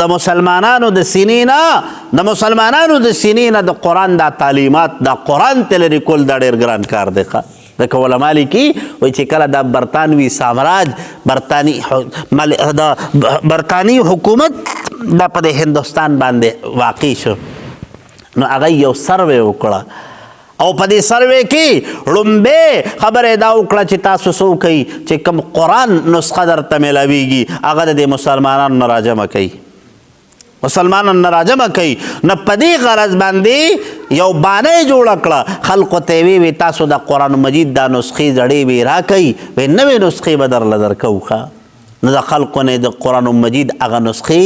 د مسلمانانو د سینې نه د قرآن دا تعلیمات دا قرآن ته لرې کول دا ډېر ګران کار دی ښه لکه علما لیکي وایي چې کله دا برطانوي سامراج د برطانوي حکومت دا په د هندوستان باندې واقع شو نو هغه یو سروې وکړه او په دې سروې کې لومبې خبره دا وکړه چې تاسو څه وکئ چې کوم قرآن نسخه درته میلاویږي هغه د مسلمانانو نه راجمع کوي مسلمانانو نه راجمع کوي نو په دې غرض باندې یو بانه یې جوړه کړه خلقو ته یې ویې تاسو د قرآن مجید دا نسخې زړې وې راکئ وایي نوې نسخې به درله درکوو ښه نو د خلقو نه د قرآن مجید هغه نسخې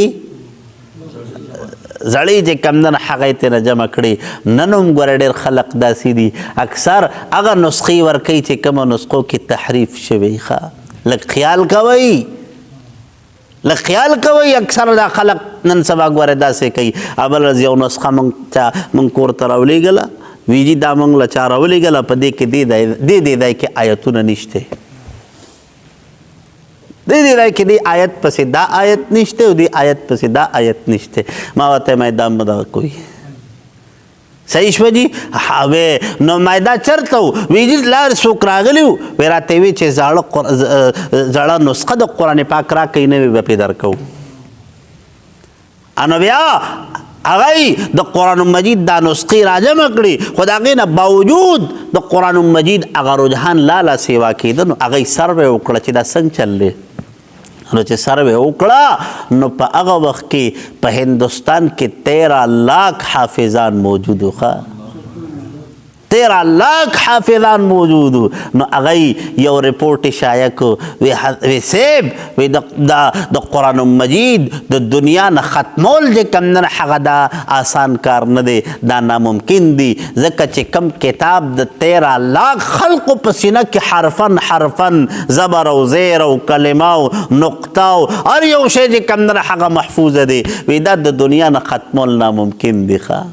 زړې چې کم نه هغه یې ترې جمع کړي نن هم ګوره ډېر خلق داسې دي اکثر هغه نسخې ورکوي چې کومو نسخو کې تحریف شوی ښه لږ خیال کوئ اکثر دا خلق نن سبا ګوره داسې کوي بل ورځ یو نسخه موږ کور ته راولېږله ویي جي دا موږ له چا راولېږله په دې کې دې ځای کې آیتونه نشته دې ځای کې دې آیت پسې دا آیت نشته او دې آیت پسې دا آیت نشته ما ورته ویل دا مه دغه کوي صحیح شوه جي نو ما دا چېرته و ویي جي لار څوک راغلي وو وایي راته ویې چې زړه نسخه د قرآن پاک راکوي نوې به پرې درکوو نو بیا هغه د قرآن مجید دا نسخې راجمع کړي خو د هغې نه باوجود د قرآن مجید هغه رجحان لاله سیوا کېده نو هغه یې سروې وکړه چې دا څنګه چل دی نو چې سروې وکړه نو په هغه وخت کې په هندوستان کې 13 لاکھ حافظان موجود وو 13 لاکھ حافظان موجود نو هغه یو رپورټ شایع کړو وی صاحب وی د قرآن مجید د دنیا نه ختمول چې کوم نه هغه دا آسان کار نه دی دا ناممکن دی ځکه چې کوم کتاب د 13 لاکھ خلقو په سینه کې حرفن زبر او زیر او کلمه او نقطه او هر یو شی چې کوم نه هغه محفوظ دی وی دا د دنیا نه ختمول ناممکن دی ښه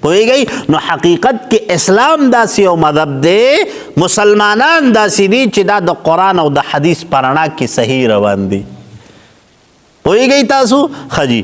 پوهیږئ نو حقیقت کې اسلام داسې یو مذهب دی مسلمانان داسې دي چې دا د قرآن او د حدیث په رڼا کې صحیح روان دي پوهیږئ تاسو ښه جي